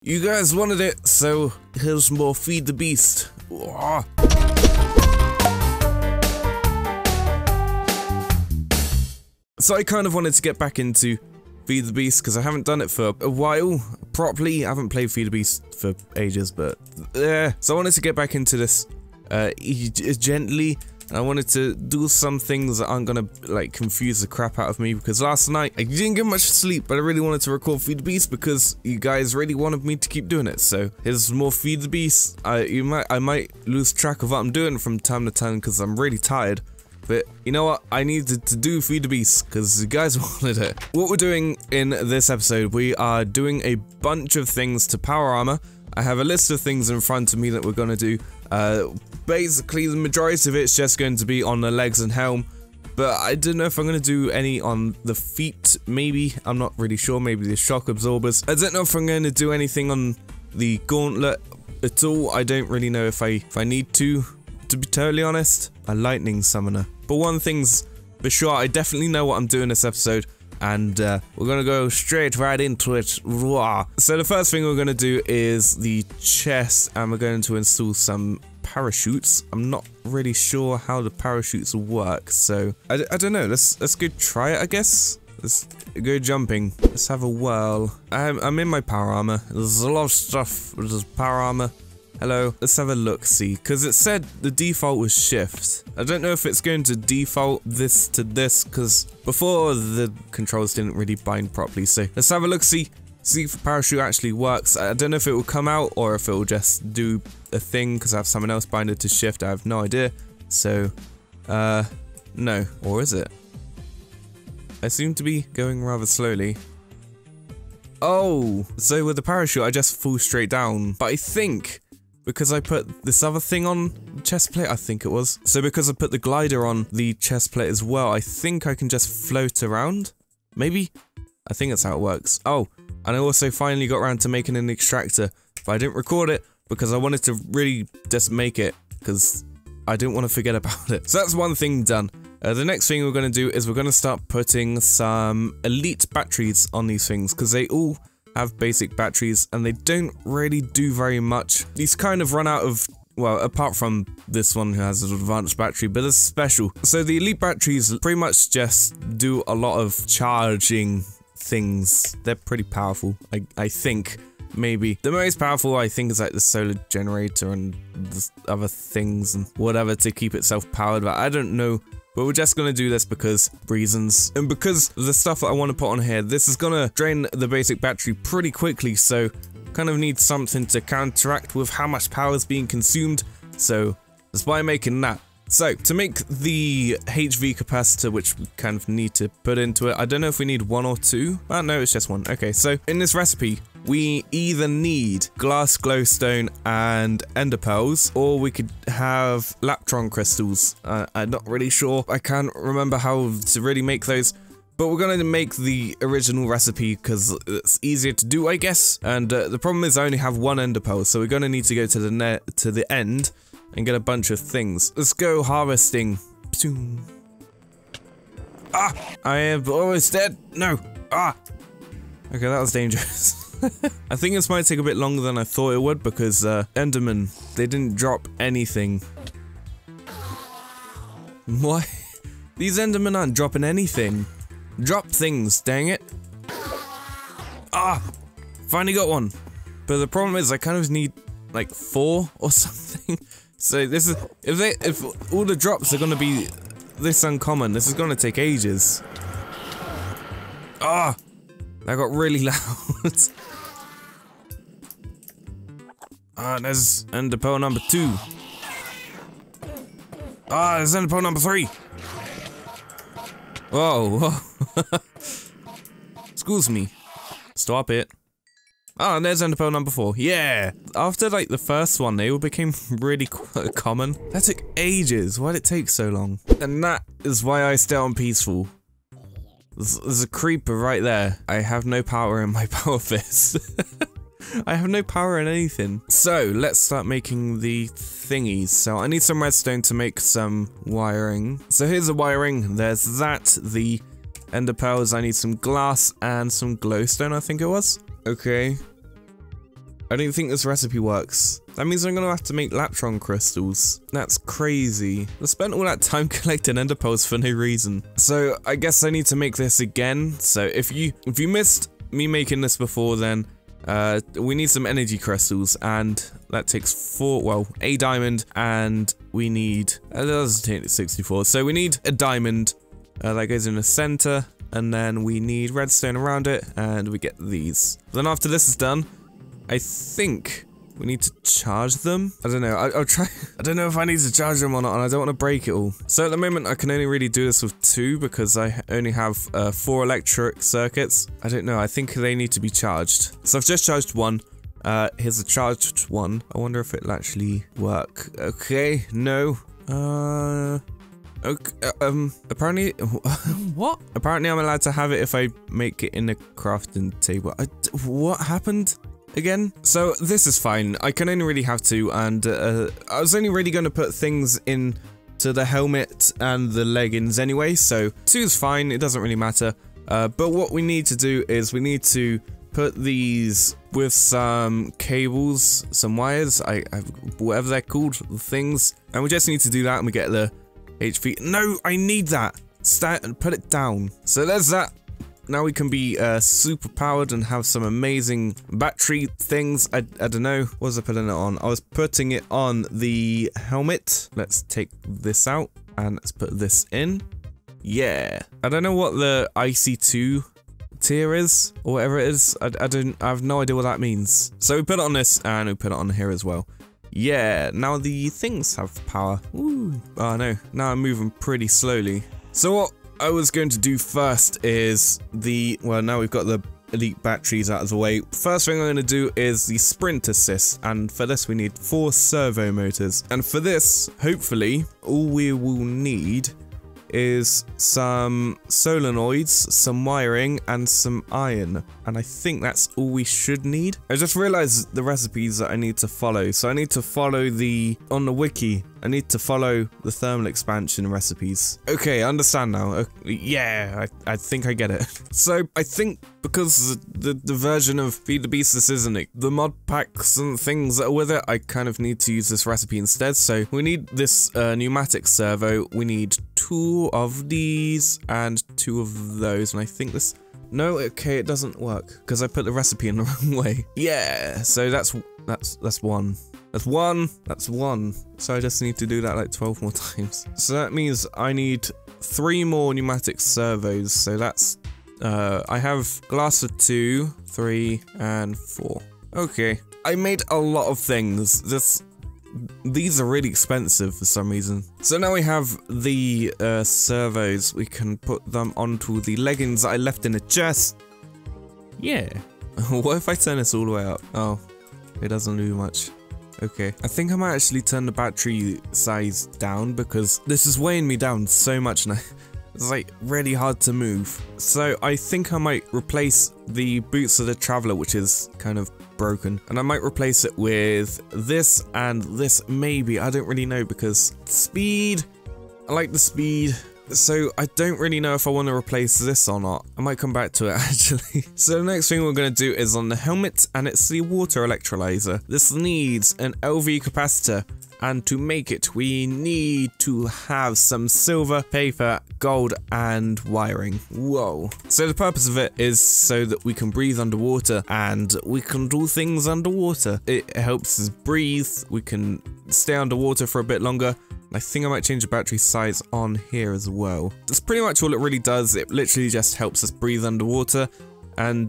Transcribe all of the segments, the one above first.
You guys wanted it, so here's more Feed the Beast. Wah. So I kind of wanted to get back into Feed the Beast because I haven't done it for a while properly. I haven't played Feed the Beast for ages, but so I wanted to get back into this gently. I wanted to do some things that aren't gonna like confuse the crap out of me, because last night I didn't get much sleep, but I really wanted to record Feed the Beast because you guys really wanted me to keep doing it. So here's more Feed the Beast. I might lose track of what I'm doing from time to time because I'm really tired. But you know what? I needed to do Feed the Beast because you guys wanted it. What we're doing in this episode, we are doing a bunch of things to power armor. I have a list of things in front of me that we're gonna do. Basically, the majority of it's just going to be on the legs and helm, but I don't know if I'm going to do any on the feet, maybe. I'm not really sure, maybe the shock absorbers. I don't know if I'm going to do anything on the gauntlet at all. I don't really know if I need to be totally honest. A lightning summoner. But one thing's for sure, I definitely know what I'm doing this episode, and we're gonna go straight right into it. Raw. So the first thing we're gonna do is the chest, and we're going to install some parachutes. I'm not really sure how the parachutes work, so I don't know. Let's go try it, I guess. Let's go jumping. Let's have a whirl. I'm in my power armor. There's a lot of stuff with this power armor. Hello, let's have a look, see, because it said the default was shift. I don't know if it's going to default this to this, because before the controls didn't really bind properly, so let's have a look, see if the parachute actually works. I don't know if it will come out or if it will just do a thing, because I have someone else bind it to shift. I have no idea, so, no, or is it? I seem to be going rather slowly. Oh, so with the parachute, I just fall straight down, but I think because I put this other thing on the chest plate, I think it was. So because I put the glider on the chest plate as well, I think I can just float around? Maybe? I think that's how it works. Oh, and I also finally got around to making an extractor, but I didn't record it because I wanted to really just make it, because I didn't want to forget about it. So that's one thing done. The next thing we're going to do is we're going to start putting some elite batteries on these things, because they all have basic batteries and they don't really do very much. These kind of run out of, well, apart from this one who has an advanced battery, but it's special. So the elite batteries pretty much just do a lot of charging things. They're pretty powerful, I think. Maybe the most powerful I think is like the solar generator and the other things and whatever to keep itself powered, but I don't know. But we're just gonna do this because reasons, and because the stuff that I want to put on here, this is gonna drain the basic battery pretty quickly, so kind of need something to counteract with how much power is being consumed, so that's why I'm making that. So to make the HV capacitor, which we kind of need to put into it, I don't know if we need one or two. Oh no, it's just one. Okay, so in this recipe, we either need glass glowstone and ender pearls, or we could have laptron crystals. I'm not really sure. I can't remember how to really make those, but we're going to make the original recipe because it's easier to do, I guess. And the problem is I only have one ender pearl, so we're going to need to go to the end and get a bunch of things. Let's go harvesting. Ah! I am almost dead. No. Ah! Okay, that was dangerous. I think this might take a bit longer than I thought it would, because Enderman, they didn't drop anything. Why? These Endermen aren't dropping anything. Drop things, dang it. Ah! Finally got one. But the problem is I kind of need like 4 or something. So this is, if all the drops are gonna be this uncommon, this is gonna take ages. Ah! That got really loud. Ah, there's ender pearl number 2. Ah, there's ender pearl number 3. Whoa, whoa. Excuse me. Stop it. Ah, and there's ender pearl number 4. Yeah! After, like, the first one, they all became really common. That took ages. Why'd it take so long? And that is why I stay on peaceful. There's a creeper right there. I have no power in my power fist. I have no power in anything. So, let's start making the thingies. So, I need some redstone to make some wiring. So, here's the wiring. There's that. The ender pearls. I need some glass and some glowstone, I think it was. Okay. I don't think this recipe works. That means I'm gonna have to make Latron crystals. That's crazy. I spent all that time collecting ender pearls for no reason. So I guess I need to make this again. So if you missed me making this before, then we need some energy crystals, and that takes a diamond, and we need, that doesn't take 64. So we need a diamond that goes in the center, and then we need redstone around it, and we get these. Then after this is done, I think we need to charge them. I don't know. I'll try. I don't know if I need to charge them or not, and I don't want to break it all. So at the moment, I can only really do this with 2 because I only have 4 electric circuits. I don't know. I think they need to be charged. So I've just charged 1. Here's a charged one. I wonder if it'll actually work. Okay. No. Okay. Apparently. What? Apparently, I'm allowed to have it if I make it in a crafting table. What happened? Again? So this is fine. I can only really have 2, and I was only really going to put things in to the helmet and the leggings anyway, so 2 is fine. It doesn't really matter. But what we need to do is we need to put these with some cables, some wires, whatever they're called, things, and we just need to do that, and we get the HP. No, I need that. Start and put it down. So there's that. Now we can be super powered and have some amazing battery things. I don't know. What was I putting it on? I was putting it on the helmet. Let's take this out and let's put this in. Yeah. I don't know what the IC2 tier is or whatever it is. I have no idea what that means. So we put it on this and we put it on here as well. Yeah. Now the things have power. Ooh. Oh no. Now I'm moving pretty slowly. So what I was going to do first is now we've got the elite batteries out of the way. First thing I'm going to do is the sprint assist, and for this we need 4 servo motors. And for this, hopefully, all we will need is some solenoids, some wiring, and some iron. And I think that's all we should need. I just realized the recipes that I need to follow. So I need to follow on the wiki, I need to follow the thermal expansion recipes. Okay, I understand now. Yeah, I think I get it. So I think because the version of Feed the Beast this isn't it, the mod packs and things that are with it, I kind of need to use this recipe instead. So we need this pneumatic servo. We need 2 of these and 2 of those, and I think this. No, okay, it doesn't work because I put the recipe in the wrong way. Yeah, so that's 1. That's 1. So I just need to do that like 12 more times. So that means I need 3 more pneumatic servos. So that's I have glass of 2, 3, and 4. Okay, I made a lot of things. These are really expensive for some reason. So now we have the servos. We can put them onto the leggings that I left in a chest. Yeah. What if I turn this all the way up? Oh, it doesn't do much. Okay. I think I might actually turn the battery size down because this is weighing me down so much now. It's like really hard to move. So I think I might replace the boots of the traveler, which is kind of broken, and I might replace it with this and this maybe. I don't really know because speed. I like the speed. So I don't really know if I want to replace this or not. I might come back to it actually. So the next thing we're going to do is on the helmet, and it's the water electrolyzer. This needs an LV capacitor, and to make it we need to have some silver, paper, gold, and wiring. Whoa. So the purpose of it is so that we can breathe underwater and we can do things underwater. It helps us breathe. We can stay underwater for a bit longer. I think I might change the battery size on here as well. That's pretty much all it really does. It literally just helps us breathe underwater. And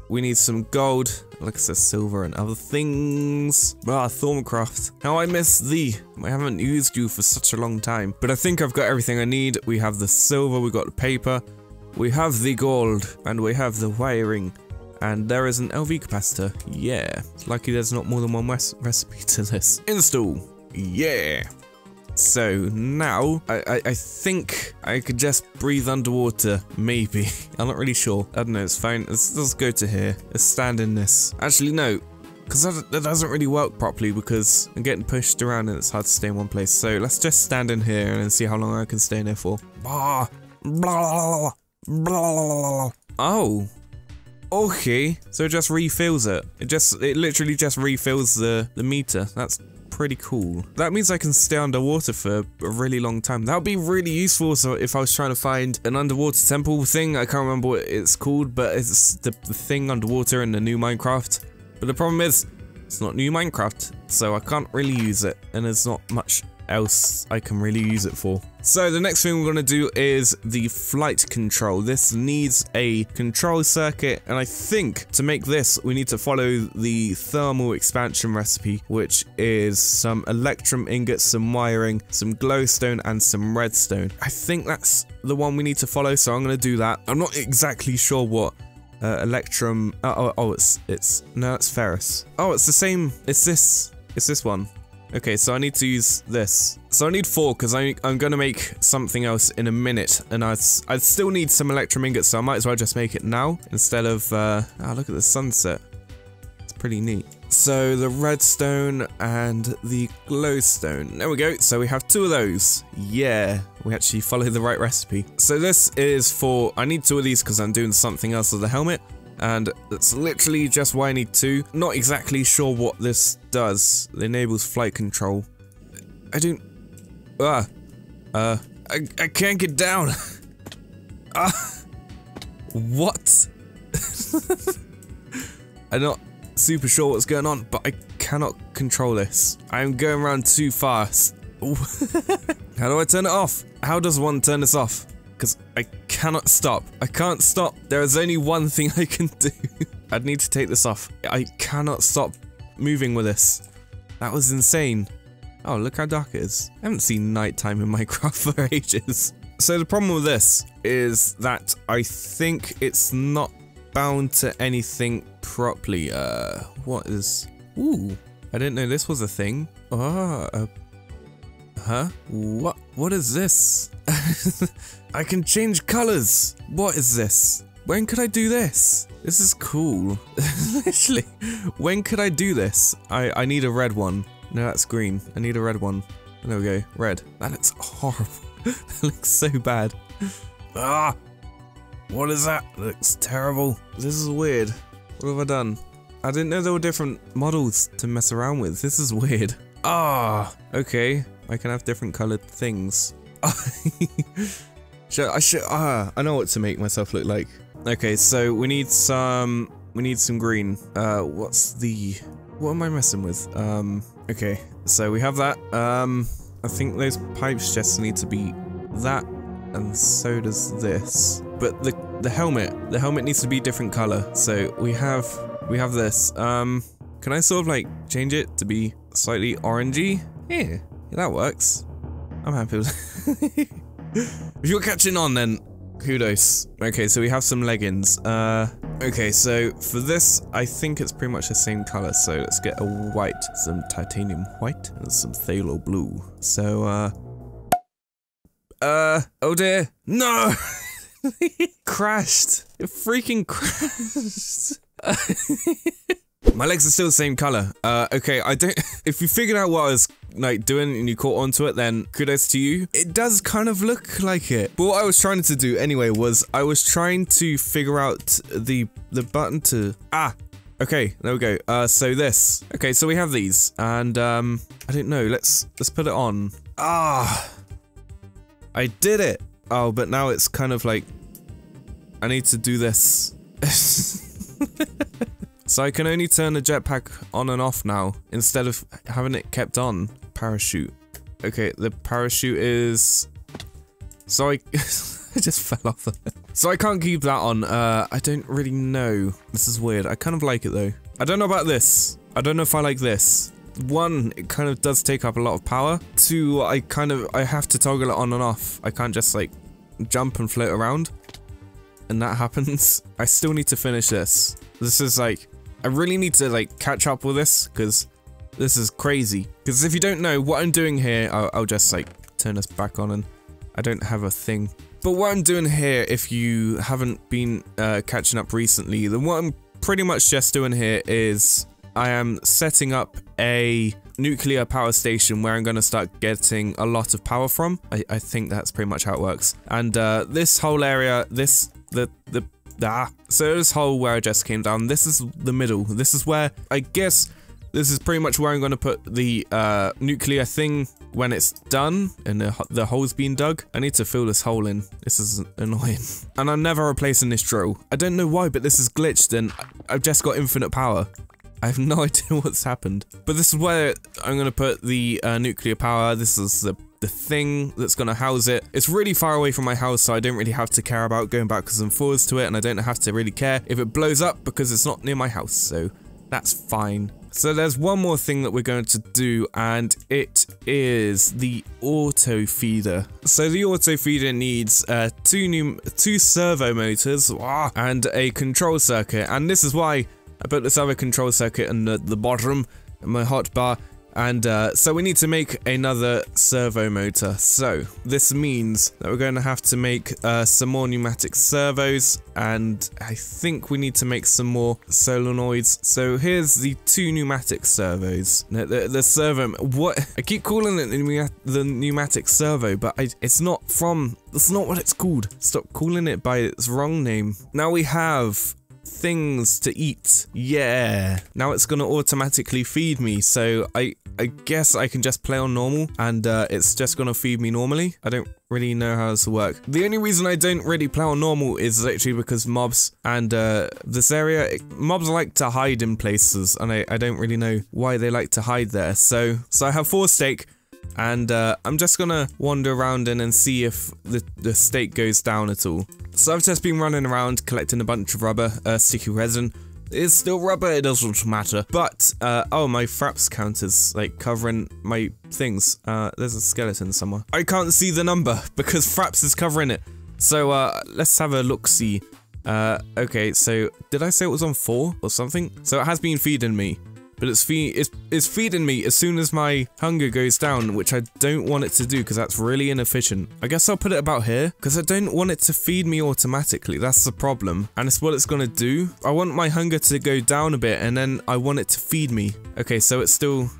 we need some gold, like I said, silver and other things. Ah, Thorncraft. How I miss thee. I haven't used you for such a long time. But I think I've got everything I need. We have the silver, we got the paper, we have the gold, and we have the wiring. And there is an LV capacitor. Yeah. It's lucky there's not more than one recipe to this. Install. Yeah. So now, I think I could just breathe underwater, maybe. I'm not really sure. I don't know, it's fine. Let's go to here. Let's stand in this. Actually, no, because that doesn't really work properly because I'm getting pushed around and it's hard to stay in one place. So let's just stand in here and see how long I can stay in here for. Blah, blah, blah, blah. Oh. Okay, so it just refills it. It literally just refills the meter. That's pretty cool. That means I can stay underwater for a really long time. That would be really useful. So if I was trying to find an underwater temple thing, I can't remember what it's called, but it's the thing underwater in the new Minecraft. But the problem is, it's not new Minecraft, so I can't really use it, and there's not much else I can really use it for. So the next thing we're going to do is the flight control. This needs a control circuit, and I think to make this we need to follow the thermal expansion recipe, which is some electrum ingots, some wiring, some glowstone, and some redstone. I think that's the one we need to follow, so I'm going to do that. I'm not exactly sure what electrum. It's no, it's ferrous. Oh, it's the same. It's this one. Okay, so I need to use this. So I need 4 because I'm gonna make something else in a minute, and I still need some electrum ingots, so I might as well just make it now instead of. Oh, look at the sunset. It's pretty neat. So the redstone and the glowstone. There we go. So we have 2 of those. Yeah, we actually follow the right recipe. So this is for. I need 2 of these because I'm doing something else with the helmet. And that's literally just why I need 2. Not exactly sure what this does. It enables flight control. I don't... I can't get down. What? I'm not super sure what's going on, but I cannot control this. I'm going around too fast. How do I turn it off? How does one turn this off? Because I cannot stop. I can't stop. There is only one thing I can do. I'd need to take this off. I cannot stop moving with this. That was insane. Oh, look how dark it is. I haven't seen nighttime in Minecraft for ages. So the problem with this is that I think it's not bound to anything properly. What is... Ooh, I didn't know this was a thing. Oh, huh? What is this? I can change colors. What is this? When could I do this? This is cool. Literally, when could I do this? I need a red one. No, that's green. I need a red one. There we go. Red. That looks horrible. That looks so bad. Ah! What is that? That looks terrible. This is weird. What have I done? I didn't know there were different models to mess around with. This is weird. Ah! Okay. I can have different colored things. I know what to make myself look like. Okay, so we need some green. What am I messing with? Okay, so we have that. I think those pipes just need to be that, and so does this. But the helmet needs to be different color. So we have this. Can I sort of like change it to be slightly orangey? Yeah, that works. I'm happy with it. If you're catching on, then kudos. Okay, so we have some leggings. Okay, so for this, I think it's pretty much the same color. So let's get a white, some titanium white, and some phthalo blue. So, oh dear. No! Crashed. It freaking crashed. My legs are still the same color. Okay, if you figured out what I was like doing and you caught onto it, then kudos to you. It does kind of look like it. But what I was trying to do anyway was I was trying to figure out the button to, okay, there we go. So this. Okay, so we have these, and I don't know, let's put it on. I did it. Oh, but now it's kind of like I need to do this. So I can only turn the jetpack on and off now, instead of having it kept on. Parachute. Okay, the parachute is... So I just fell off of it. So I can't keep that on. I don't really know. This is weird. I kind of like it though. I don't know about this. I don't know if I like this. 1, it kind of does take up a lot of power. 2, I have to toggle it on and off. I can't just like jump and float around. And that happens. I still need to finish this. This is like... I really need to like catch up with this, because this is crazy. Because if you don't know what I'm doing here, I'll just like turn this back on, and I don't have a thing. But what I'm doing here, if you haven't been catching up recently, then what I'm pretty much just doing here is I am setting up a nuclear power station where I'm going to start getting a lot of power from. I think that's pretty much how it works. And this whole area, the So this hole where I just came down, this is the middle. This is where, I guess, this is pretty much where I'm going to put the nuclear thing when it's done and the hole's been dug. I need to fill this hole in. This is annoying. And I'm never replacing this drill. I don't know why, but this is glitched and I've just got infinite power. I have no idea what's happened. But this is where I'm going to put the nuclear power. This is the thing that's going to house it. It's really far away from my house, so I don't really have to care about going backwards and forwards to it, and I don't have to really care if it blows up because it's not near my house, so that's fine. So there's one more thing that we're going to do, and it is the auto feeder. So the auto feeder needs two servo motors and a control circuit, and this is why I put this other control circuit in the bottom of my hotbar. And so we need to make another servo motor. So this means that we're going to have to make some more pneumatic servos, and I think we need to make some more solenoids. So here's the two pneumatic servos. The servo, what I keep calling it the pneumatic servo, but it's not what it's called. Stop calling it by its wrong name. Now we have things to eat. Yeah, now it's gonna automatically feed me, so I guess I can just play on normal and it's just gonna feed me normally. I don't really know how this will work. The only reason I don't really play on normal is actually because mobs and this area, mobs like to hide in places, and I don't really know why they like to hide there. So I have 4 steak, and I'm just gonna wander around and see if the steak goes down at all. So I've just been running around collecting a bunch of rubber, sticky resin. It's still rubber, it doesn't matter. But, oh, my fraps count is, like, covering my things. There's a skeleton somewhere. I can't see the number because fraps is covering it. So, let's have a look-see. Okay, so, did I say it was on 4 or something? So it has been feeding me. But it's feeding me as soon as my hunger goes down, which I don't want it to do because that's really inefficient. I guess I'll put it about here because I don't want it to feed me automatically. That's the problem. And it's what it's going to do. I want my hunger to go down a bit and then I want it to feed me. Okay, so it's still...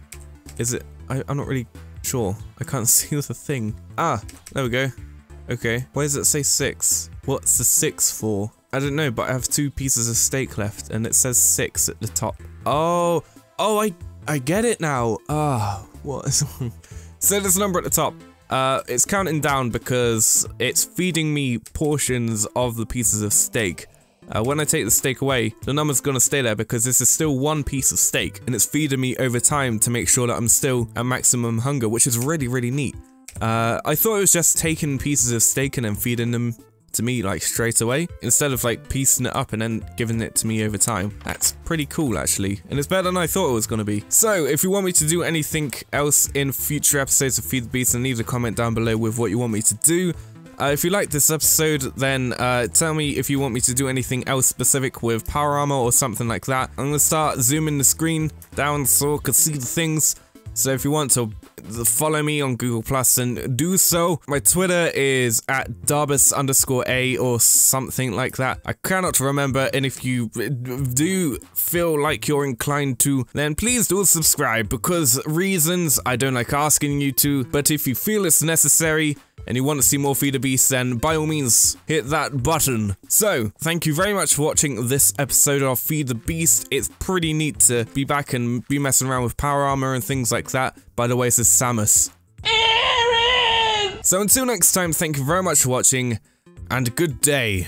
Is it... I'm not really sure. I can't see the thing. Ah, there we go. Okay, why does it say 6? What's the 6 for? I don't know, but I have 2 pieces of steak left and it says 6 at the top. Oh, I get it now. Ah, what is wrong? So there's a number at the top. It's counting down because it's feeding me portions of the pieces of steak. When I take the steak away, the number's gonna stay there because this is still 1 piece of steak, and it's feeding me over time to make sure that I'm still at maximum hunger, which is really, really neat. I thought it was just taking pieces of steak and then feeding them to me like straight away, instead of like piecing it up and then giving it to me over time. That's pretty cool actually, and it's better than I thought it was gonna be. So if you want me to do anything else in future episodes of Feed the Beast, then leave a comment down below with what you want me to do. If you liked this episode, then tell me if you want me to do anything else specific with power armor or something like that. I'm gonna start zooming the screen down so I can see the things. So if you want to follow me on Google Plus, and do so. My Twitter is @Darbus_A or something like that. I cannot remember, and if you do feel like you're inclined to, then please do subscribe, because reasons I don't like asking you to, but if you feel it's necessary and you want to see more Feed the Beast, then by all means, hit that button. So, thank you very much for watching this episode of Feed the Beast. It's pretty neat to be back and be messing around with power armor and things like that. By the way, this is Samus. Aaron! So until next time, thank you very much for watching, and good day.